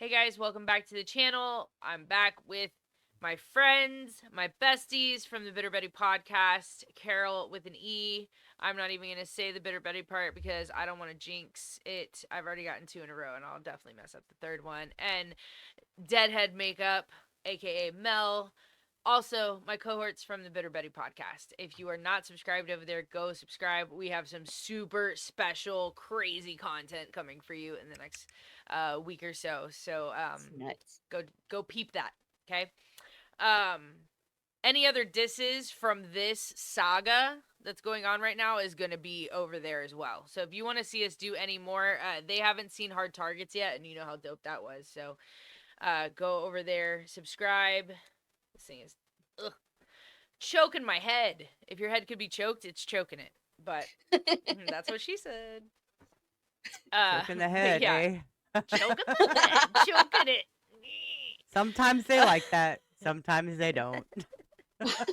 Hey guys, welcome back to the channel. I'm back with my friends, my besties from the Bitter Betty podcast, Carol with an E. I'm not even going to say the Bitter Betty part because I don't want to jinx it. I've already gotten 2 in a row and I'll definitely mess up the third one. And Deadhead Makeup, aka Mel. Also, my cohorts from the Bitter Betty podcast. If you are not subscribed over there, go subscribe. We have some super special, crazy content coming for you in the next week or so. So Nuts. go peep that. Okay. Any other disses from this saga that's going on right now is going to be over there as well. So if you want to see us do any more, they haven't seen Hard Targets yet, and you know how dope that was. So go over there, subscribe. This thing is choking my head. If your head could be choked, it's choking it. But that's what she said. Choking the head, yeah. eh? Choking the head, choking it. Sometimes they like that. Sometimes they don't. It's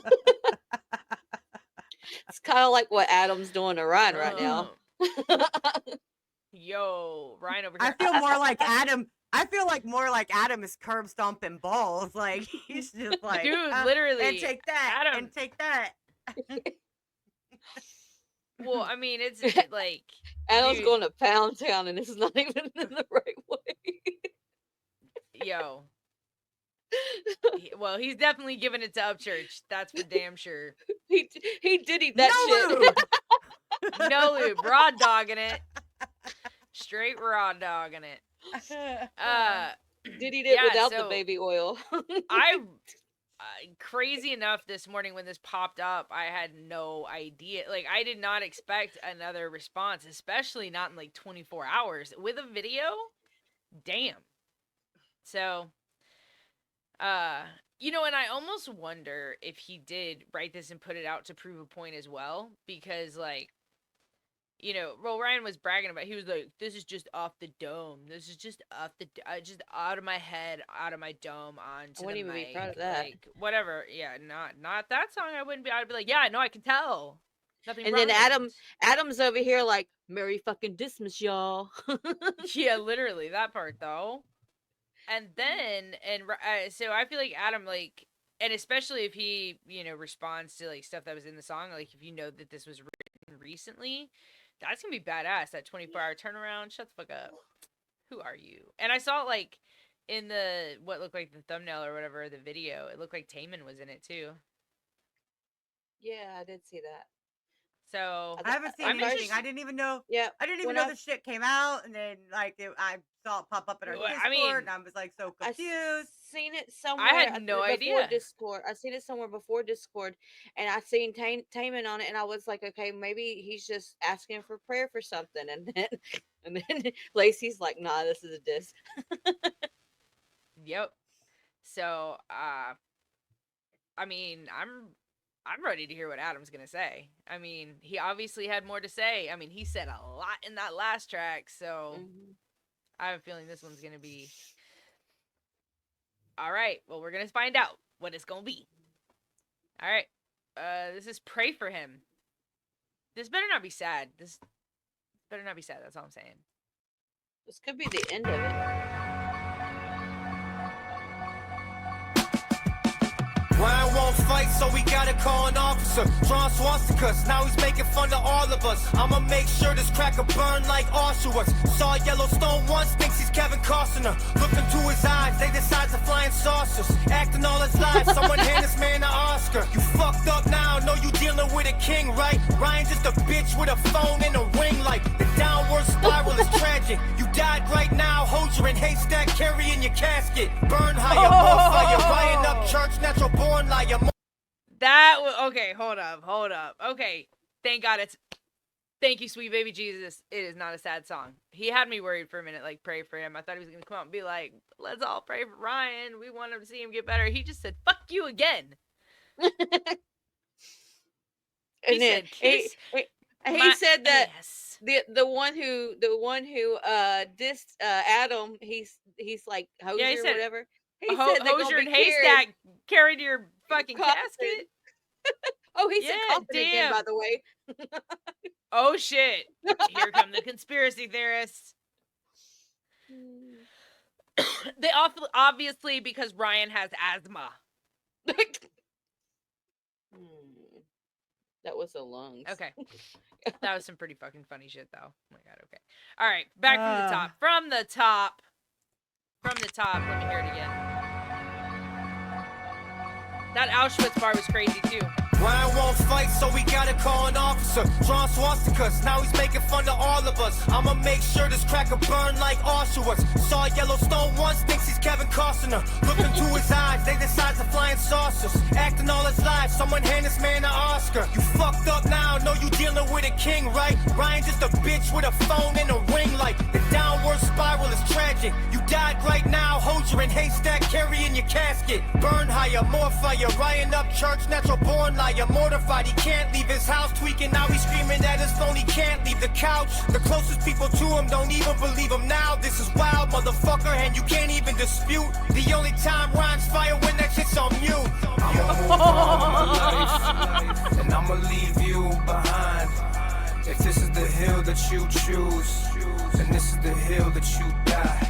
kind of like what Adam's doing to Ryan right now. Yo, Ryan over here. I feel more like Adam. I feel like more like Adam is curb stomping balls. Like he's just like, dude, literally. and take that, Adam, and take that. Well, I mean, it's like Adam's going to Pound Town, and it's not even in the right way. Yo. Well, he's definitely giving it to Upchurch. That's for damn sure. He did eat that no shit. Lube. No lube. Raw dogging it. Straight raw dogging it. Did eat it without the baby oil. Crazy enough, this morning when this popped up, I had no idea. Like, I did not expect another response, especially not in like 24 hours. With a video? Damn. So, you know, and I almost wonder if he did write this and put it out to prove a point as well, because, like, you know, well, Ryan was bragging about, he was like, this is just off the dome. This is just off the, just out of my head, out of my dome, onto the mic. I wouldn't even be proud of that. Like, whatever. Yeah, not that song. I'd be like, yeah, no, I can tell. Nothing and then Adam's over here like, Merry fucking Christmas, y'all. Yeah, literally, that part, though. And then, so I feel like Adam, like, and especially if he, you know, responds to, like, stuff that was in the song, like, if you know that this was written recently, that's gonna be badass. That 24-hour turnaround. Shut the fuck up. Who are you? And I saw, like, in the, what looked like the thumbnail or whatever, the video, it looked like Taman was in it, too. Yeah, I did see that. So I haven't seen anything. I didn't even know. Yeah, I didn't even know the shit came out, and then like I saw it pop up in our Discord, and I was like so confused. I seen it somewhere. I had no idea. Discord. I seen it somewhere before Discord, and I seen Taman on it, and I was like, okay, maybe he's just asking for prayer for something, and then Lacey's like, nah, this is a diss. Yep. So I mean, I'm ready to hear what Adam's gonna say. I mean, he obviously had more to say. I mean, he said a lot in that last track, so I have a feeling this one's gonna be all right. Well, we're gonna find out what it's gonna be. All right. This is Pray for Him. This better not be sad. This better not be sad. That's all I'm saying. This could be the end of it. Ryan won't fight, so we gotta call an officer. Drawing swastikas, now he's making fun of all of us. I'ma make sure this cracker burn like Auschwitz. Saw Yellowstone once, thinks he's Kevin Costner. Look into his eyes, they decide to flying saucers. Acting all his life, someone hand this man an Oscar. You fucked up now, know you dealing with a king, right? Ryan just a bitch with a phone and a ring light. The downward spiral is tragic. You died right now, hold your in haystack, carrying your casket. Burn higher, more fire, Ryan up church, natural born. That okay, hold up. Okay, thank God thank you, sweet baby Jesus. It is not a sad song. He had me worried for a minute, like, pray for him. I thought he was gonna come out and be like, let's all pray for Ryan. We want him to see him get better. He just said, fuck you again. He said that the one who dissed Adam, he's like Hosier, yeah, he said, or whatever. He said Hosier and Haystack carried your fucking casket. Oh, he said coffin again, by the way. Oh shit! Here come the conspiracy theorists. They obviously, because Ryan has asthma. That was the lungs. Okay. That was some pretty fucking funny shit, though. Oh my god, okay. All right, back from the top. From the top. From the top. Let me hear it again. That Auschwitz bar was crazy, too. Ryan won't fight, so we gotta call an officer. Drawing swastikas, now he's making fun of all of us. I'ma make sure this cracker burn like Auschwitz. Saw Yellowstone once, thinks he's Kevin Costner. Look into his eyes, they the size of flying saucers. Acting all his life, someone hand this man an Oscar. You fucked up now, know you dealing with a king, right? Ryan just a bitch with a phone and a ring light. The downward spiral is tragic. You died right now, hold your in haystack, carrying your casket. Burn higher, more fire, Ryan up church, natural born liar. Mortified, he can't leave his house, tweaking, now he's screaming at his phone, he can't leave the couch. The closest people to him don't even believe him now. This is wild, motherfucker, and you can't even dispute. The only time Ryan's fire when that shit's on mute. I'ma move on with life, and I'ma leave you behind. If this is the hill that you choose, then this is the hill that you die.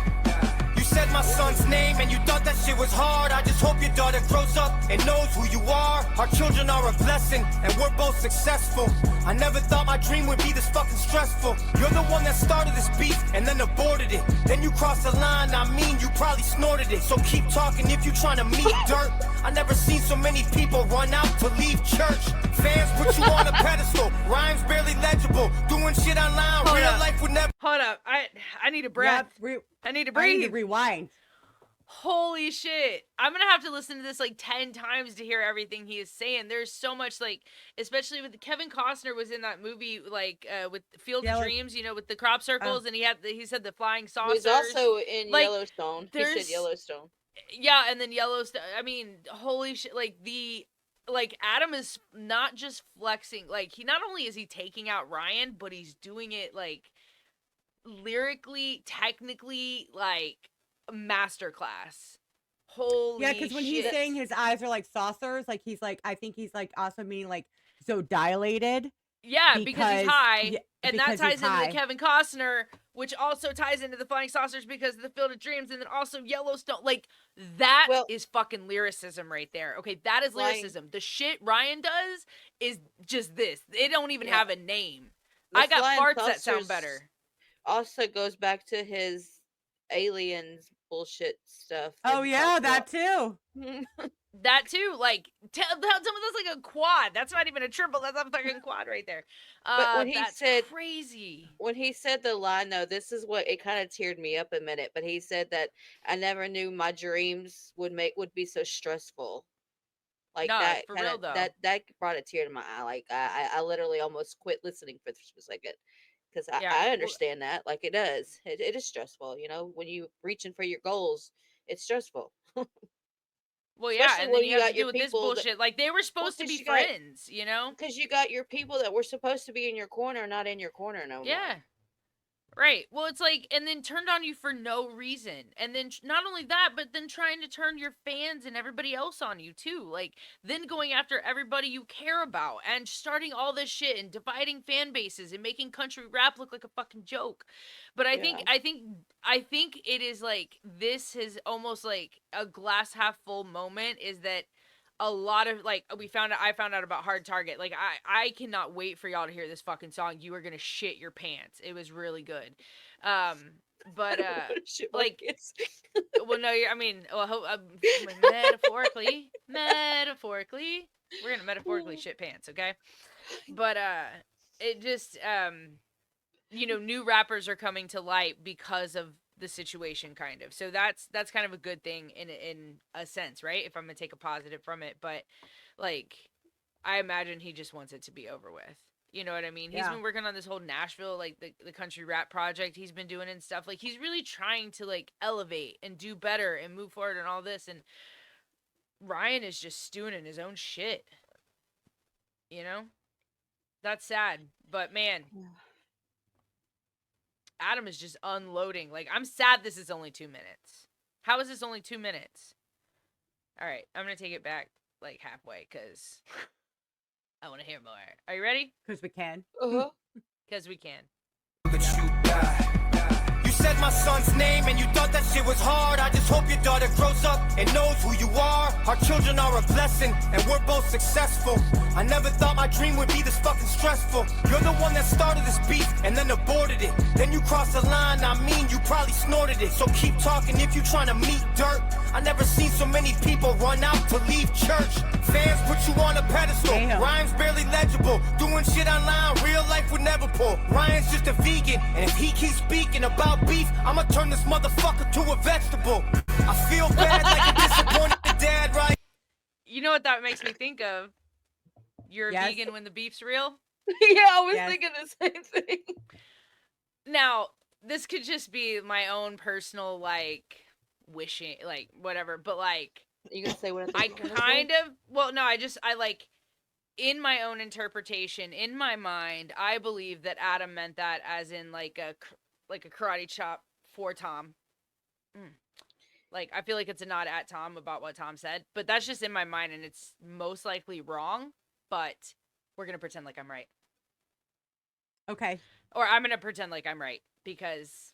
You said my son's name and you thought that shit was hard. I just hope your daughter grows up and knows who you are. Our children are a blessing and we're both successful. I never thought my dream would be this fucking stressful. You're the one that started this beef and then aborted it. Then you crossed the line, I mean you probably snorted it. So keep talking if you trying to meet dirt. I never seen so many people run out to leave church. Fans put you on a pedestal, rhymes barely legible. Doing shit online, real life would never. Hold up, I need a breath. I need to breathe. I need to rewind. Holy shit. I'm gonna have to listen to this like 10 times to hear everything he is saying. There's so much, like, especially with Kevin Costner was in that movie, like, with Field of Dreams, you know, with the crop circles, and he said the flying saucers. He was also in like, Yellowstone. He said Yellowstone. Yeah, and then Yellowstone. I mean, holy shit. Like, Adam is not just flexing. Like, he not only is he taking out Ryan, but he's doing it, like, lyrically, technically, like, masterclass. Holy yeah, because when he's saying his eyes are like saucers, like he's like, I think he's like also meaning like so dilated. Yeah, because he's high, yeah, and that ties into the Kevin Costner, which also ties into the Flying Saucers because of the Field of Dreams, and then also Yellowstone. Like, that is fucking lyricism right there. Okay, that is lyricism. The shit Ryan does is just this. It don't even have a name. I got farts that sound better. Also goes back to his aliens bullshit stuff. Oh yeah, that too. That too. Like, some of that's like a quad. That's not even a triple. That's a fucking quad right there. But when he said crazy, when he said the line, though, this is what it kind of teared me up a minute. But he said that I never knew my dreams would be so stressful. Like that, for real though. That brought a tear to my eye. Like I literally almost quit listening for a second. Because I understand that, like it does. It is stressful, you know. When you reaching for your goals, it's stressful. Well, yeah, and then you have to deal with this bullshit. Like, they were supposed to be friends, you know? Because you got your people that were supposed to be in your corner, not in your corner no more. Yeah. Right. Well, it's like, and then turned on you for no reason. And then not only that, but then trying to turn your fans and everybody else on you too. Like, then going after everybody you care about and starting all this shit and dividing fan bases and making country rap look like a fucking joke. But I think it is like, this is almost like a glass half full moment, is that a lot of, like, I found out about Hard Target. Like, I cannot wait for y'all to hear this fucking song. You are gonna shit your pants. It was really good. But like, well, no, metaphorically, we're gonna metaphorically shit pants, okay? But it just you know, new rappers are coming to light because of the situation, kind of. So that's kind of a good thing in a sense, right? If I'm gonna take a positive from it. But, like, I imagine he just wants it to be over with. You know what I mean? He's been working on this whole Nashville, like, the country rap project he's been doing and stuff. Like, he's really trying to, like, elevate and do better and move forward and all this. And Ryan is just stewing in his own shit. You know? That's sad. But, man, Adam is just unloading. Like, I'm sad this is only 2 minutes. How is this only 2 minutes? All right, I'm going to take it back, like, halfway, because I want to hear more. Are you ready? Because we can. Uh-huh. Because we can. You said like my son's name and you thought that shit was hard. I just hope your daughter grows up and knows who you are. Our children are a blessing and we're both successful. I never thought my dream would be this fucking stressful. You're the one that started this beef and then aborted it. Then you crossed the line, I mean you probably snorted it. So keep talking if you trying to meet dirt. I never seen so many people run out to leave church. Fans put you on a pedestal. Damn. Rhymes barely legible. Doing shit online, real life would never pull. Ryan's just a vegan, and if he keeps speaking about beef, I'ma turn this motherfucker to a vegetable. I feel bad like a disappointed dad, right? You know what that makes me think of? You're a Yes. vegan when the beef's real? Yeah, I was Yes. thinking the same thing. Now, this could just be my own personal, like, wishing, like, whatever, but, like, You gonna say what I kind of, well, no, I like, in my own interpretation, in my mind, I believe that Adam meant that as in, like a karate chop for Tom. Like, I feel like it's a nod at Tom about what Tom said, but that's just in my mind, and it's most likely wrong, but we're gonna pretend like I'm right. Okay. Or I'm gonna pretend like I'm right, because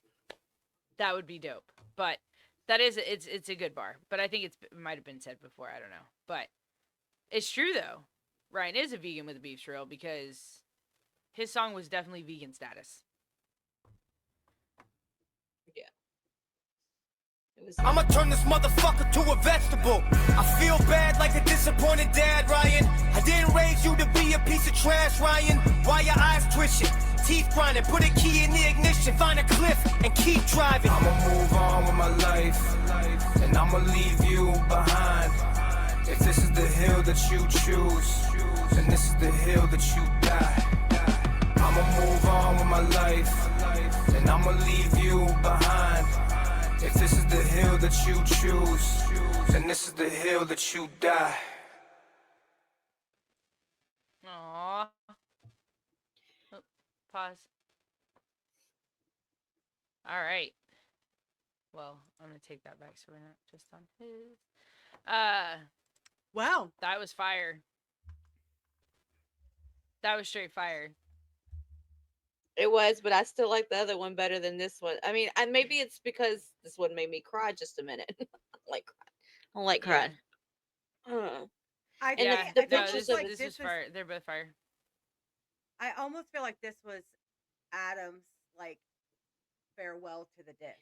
that would be dope. But that is, it's a good bar. But I think it might have been said before, I don't know. But it's true, though. Ryan is a vegan with a beef trail, because his song was definitely vegan status. I'ma turn this motherfucker to a vegetable. I feel bad like a disappointed dad, Ryan. I didn't raise you to be a piece of trash, Ryan. Why your eyes twitching? Teeth grinding, put a key in the ignition, find a cliff and keep driving. I'ma move on with my life, and I'ma leave you behind. If this is the hill that you choose, then this is the hill that you die. I'ma move on with my life, and I'ma leave you behind. If this is the hill that you choose, then this is the hill that you die. Aww. Oh, pause. Alright. Well, I'm gonna take that back so we're not just on his. Wow. That was fire. That was straight fire. It was, but I still like the other one better than this one. I mean, and maybe it's because this one made me cry just a minute. I like crying. I don't like crying. I And the- Yeah, the no, pictures this, of like this this was was, fire. They're both fire. I almost feel like this was Adam's like farewell to the disc.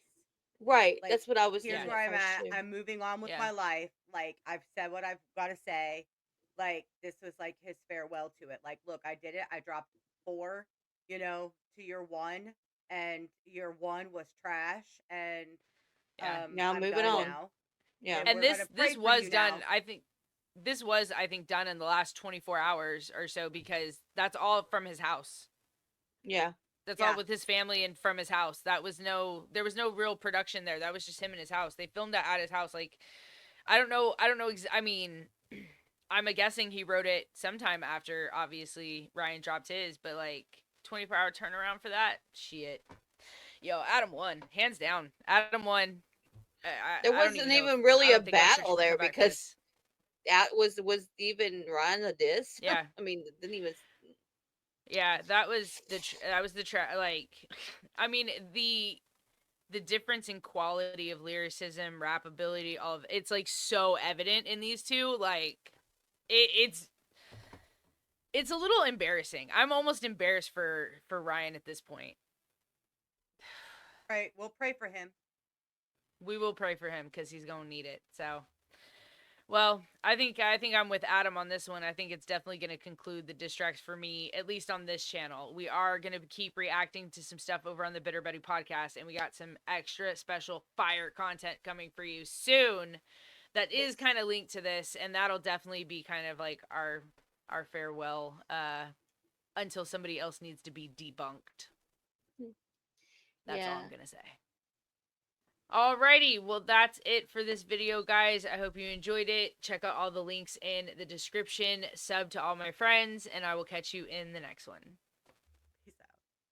Right. Like, That's what I was Here's thinking. where I'm first, at. too. I'm moving on with Yeah. my life. Like, I've said what I've got to say. Like, this was like his farewell to it. Like, look, I did it. I dropped 4, to your 1, and your 1 was trash. And Yeah. Now I'm moving done on. now. Yeah. And And we're this gonna pray this for was you done. now. I think this was done in the last 24 hours or so, because that's all from his house. Yeah. That's Yeah. all with his family and from his house. There was no real production there. That was just him in his house. They filmed that at his house. Like, I don't know. I mean, I'm guessing he wrote it sometime after, obviously, Ryan dropped his, but like 24-hour turnaround for that, shit. Yo, Adam won, hands down. Adam won. There I don't wasn't know if- even really I a don't think Extra battle should there come back for because this. that was even Ryan the disc. Yeah. I mean, didn't even. Yeah, that was the like, I mean, the difference in quality of lyricism, rap ability, all of it's like so evident in these two. Like, it's a little embarrassing. I'm almost embarrassed for Ryan at this point. Right. We'll pray for him. We will pray for him because he's gonna need it. So, well, I think I'm with Adam on this one. I think it's definitely gonna conclude the diss tracks for me, at least on this channel. We are gonna keep reacting to some stuff over on the Bitter Betty podcast, and we got some extra special fire content coming for you soon. That is kind of linked to this, and that'll definitely be kind of like our farewell until somebody else needs to be debunked. That's all I'm gonna say. Alrighty, well, that's it for this video, guys. I hope you enjoyed it. Check out all the links in the description. Sub to all my friends, and I will catch you in the next one.